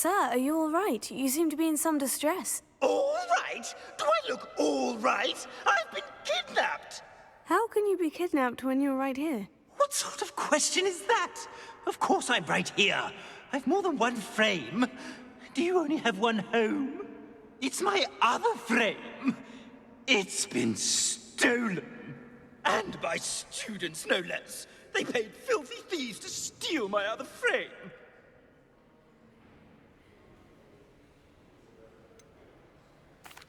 Sir, are you all right? You seem to be in some distress. All right? Do I look all right? I've been kidnapped! How can you be kidnapped when you're right here? What sort of question is that? Of course I'm right here. I've more than one frame. Do you only have one home? It's my other frame. It's been stolen. And by students, no less. They paid filthy thieves to steal my other frame.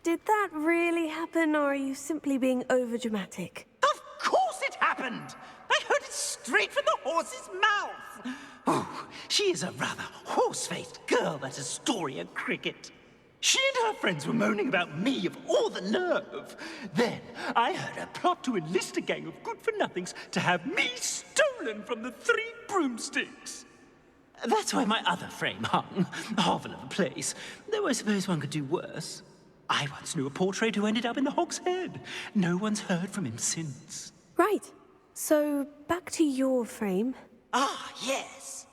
Did that really happen, or are you simply being overdramatic? Of course it happened! I heard it straight from the horse's mouth! Oh, she is a rather horse-faced girl, that Astoria Cricket. She and her friends were moaning about me of all the nerve. Then I heard her plot to enlist a gang of good-for-nothings to have me stolen from the Three Broomsticks. That's where my other frame hung. A hovel of a place, though I suppose one could do worse. I once knew a portrait who ended up in the Hogsmeade. No one's heard from him since. Right. So, back to your frame. Ah, yes.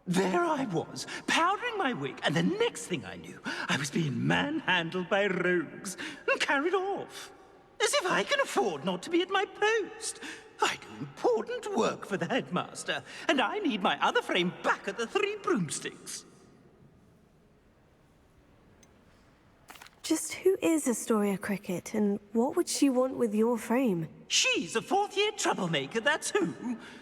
There I was, powdering my wig, and the next thing I knew, I was being manhandled by rogues and carried off. As if I can afford not to be at my post. I do important work for the headmaster, and I need my other frame back at the Three Broomsticks. Just who is Astoria Cricket, and what would she want with your frame? She's a fourth-year troublemaker, that's who.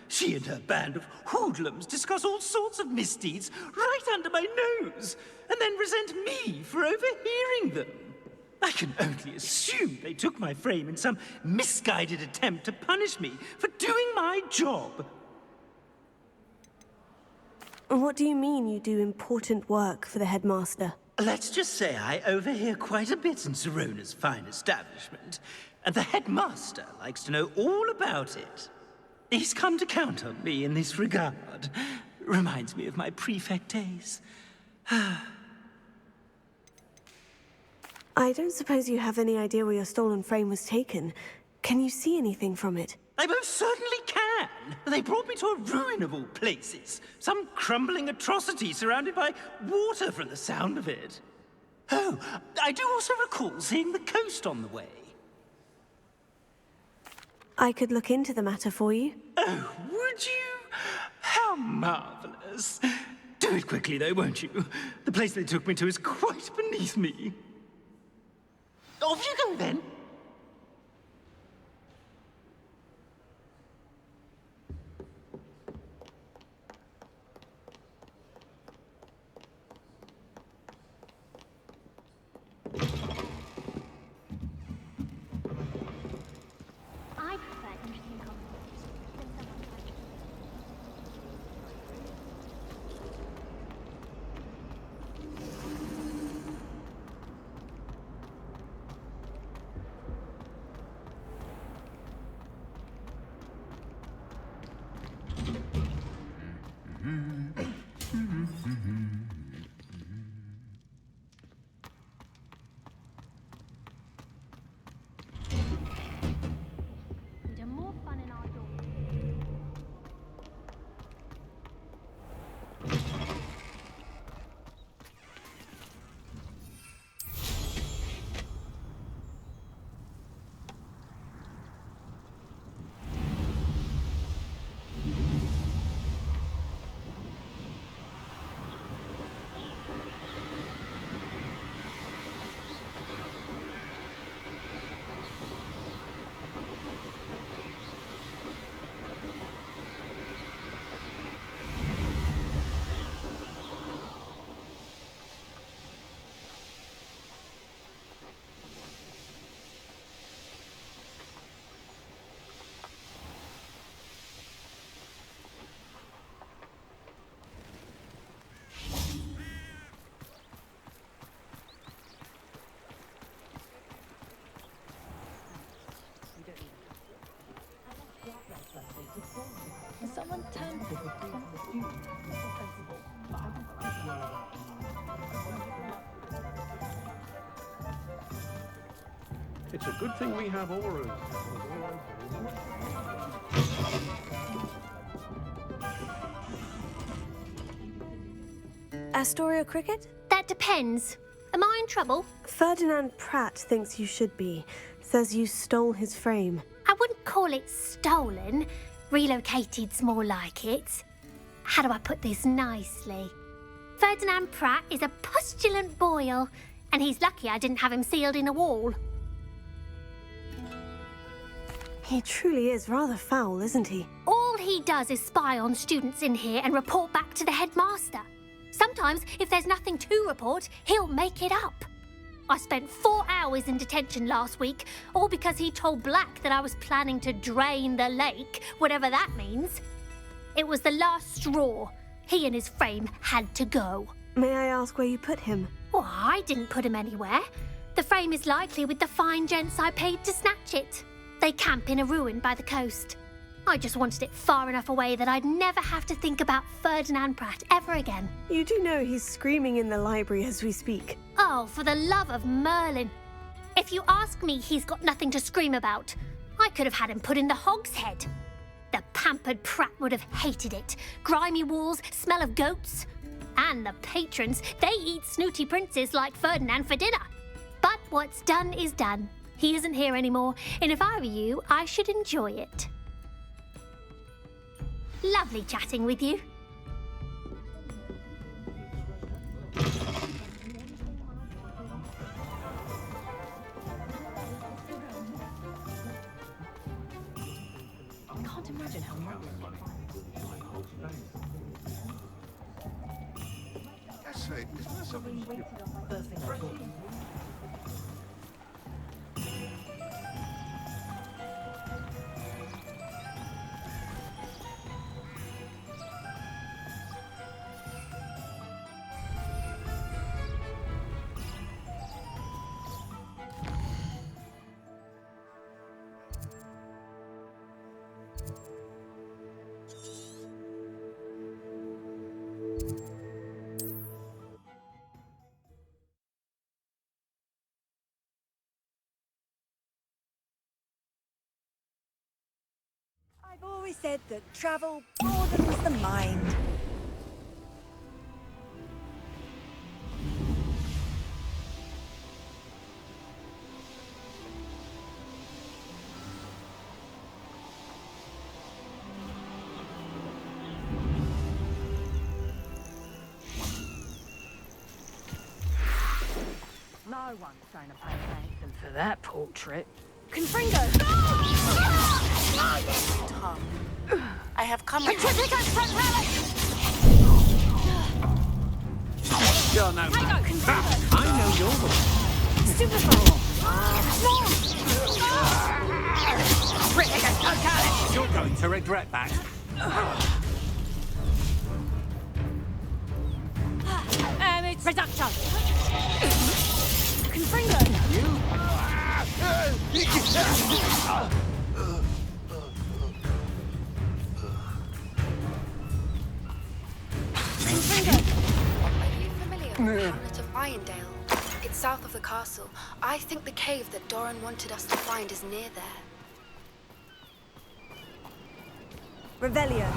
She and her band of hoodlums discuss all sorts of misdeeds right under my nose, and then resent me for overhearing them. I can only assume they took my frame in some misguided attempt to punish me for doing my job. What do you mean you do important work for the headmaster? Let's just say I overhear quite a bit in Serona's fine establishment, and the headmaster likes to know all about it. He's come to count on me in this regard. Reminds me of my prefect days. I don't suppose you have any idea where your stolen frame was taken. Can you see anything from it? I most certainly can. They brought me to a ruin of all places. Some crumbling atrocity surrounded by water from the sound of it. Oh, I do also recall seeing the coast on the way. I could look into the matter for you. Oh, would you? How marvelous. Do it quickly, though, won't you? The place they took me to is quite beneath me. Off you go, then. Someone tempted It's a good thing we have auras. Astoria Cricket? That depends. Am I in trouble? Ferdinand Pratt thinks you should be. Says you stole his frame. I wouldn't call it stolen. Relocated's more like it. How do I put this nicely? Ferdinand Pratt is a postulant boil, and he's lucky I didn't have him sealed in a wall. He truly is rather foul, isn't he? All he does is spy on students in here and report back to the headmaster. Sometimes, if there's nothing to report, he'll make it up. I spent 4 hours in detention last week, all because he told Black that I was planning to drain the lake, whatever that means. It was the last straw. He and his frame had to go. May I ask where you put him? Well, I didn't put him anywhere. The frame is likely with the fine gents I paid to snatch it. They camp in a ruin by the coast. I just wanted it far enough away that I'd never have to think about Ferdinand Pratt ever again. You do know he's screaming in the library as we speak. Oh, for the love of Merlin. If you ask me, he's got nothing to scream about. I could have had him put in the Hogshead. The pampered Pratt would have hated it. Grimy walls, smell of goats. And the patrons, they eat snooty princes like Ferdinand for dinner. But what's done is done. He isn't here anymore, and if I were you, I should enjoy it. Lovely chatting with you. I can't imagine how much. Yes, isn't there something? I've always said that travel broadens the mind. No one's going to pay anything for that portrait. Confringo! Tom, I have come with You're no I know you're the one. You're going to regret that. And it's reduction! Confringo! Are you familiar with the hamlet of Irondale? It's south of the castle. I think the cave that Doran wanted us to find is near there. Revelio.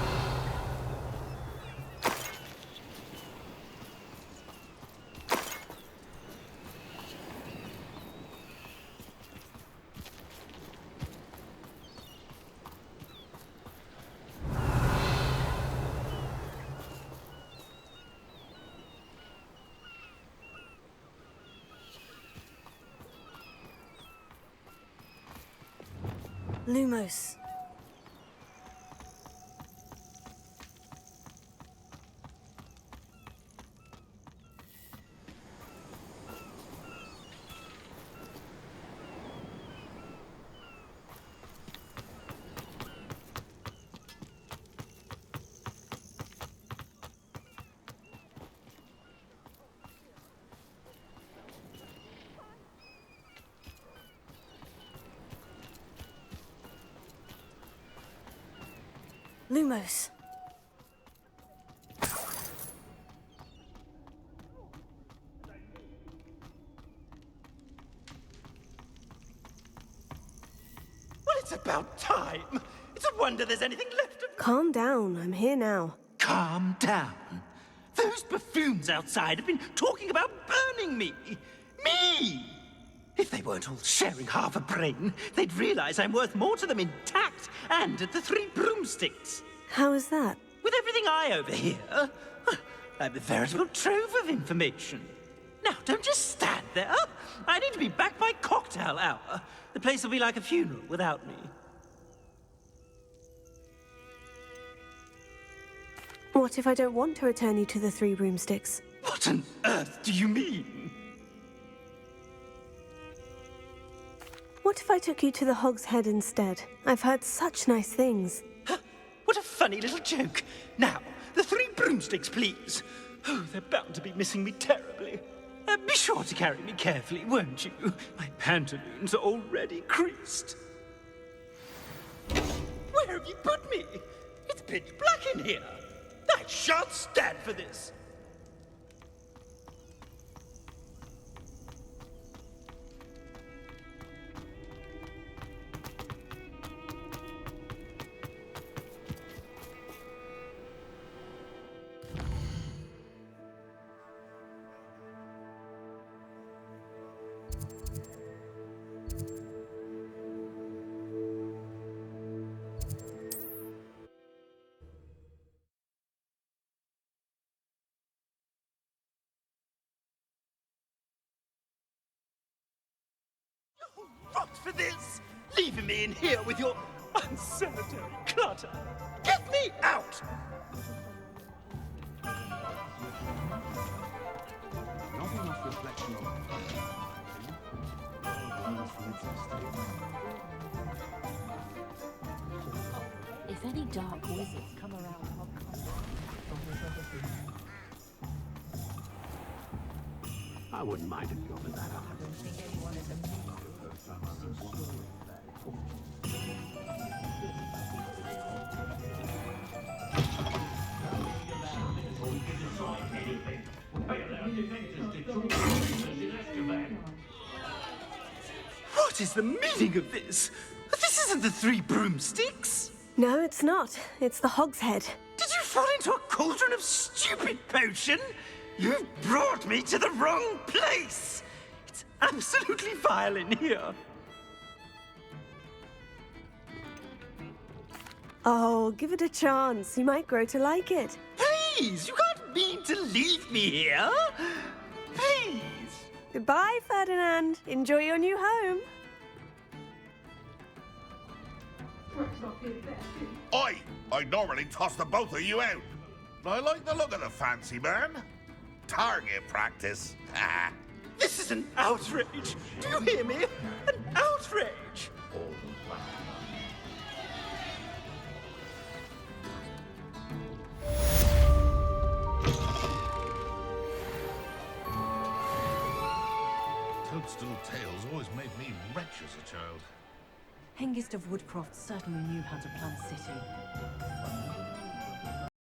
Lumos. Lumos. Well, it's about time. It's a wonder there's anything left of... Calm down, I'm here now. Calm down. Those buffoons outside have been talking about burning me. Me! If they weren't all sharing half a brain, they'd realize I'm worth more to them intact and at the Three Broomsticks. How is that? With everything I overhear, I'm a veritable trove of information. Now, don't just stand there. I need to be back by cocktail hour. The place will be like a funeral without me. What if I don't want to return you to the Three Broomsticks? What on earth do you mean? What if I took you to the Hogshead instead? I've heard such nice things. What a funny little joke. Now, the Three Broomsticks, please. Oh, they're bound to be missing me terribly. Be sure to carry me carefully, won't you? My pantaloons are already creased. Where have you put me? It's pitch black in here. I shan't stand for this. Rot for this! Leaving me in here with your unsanitary clutter! Get me out! Not enough reflection on If any dark wizards come around Hogwarts, I wouldn't mind if you offered that up. What is the meaning of this? This isn't the Three Broomsticks! No, it's not. It's the Hogshead. Did you fall into a cauldron of stupid potion? You've brought me to the wrong place! It's absolutely vile in here. Oh, give it a chance. You might grow to like it. Please, you can't mean to leave me here. Please. Goodbye, Ferdinand. Enjoy your new home. I'd normally toss the both of you out. I like the look of the fancy man. Target practice. This is an outrage. Do you hear me? An outrage. Toadstool tales always made me wretch as a child. Hengist of Woodcroft certainly knew how to plan a city.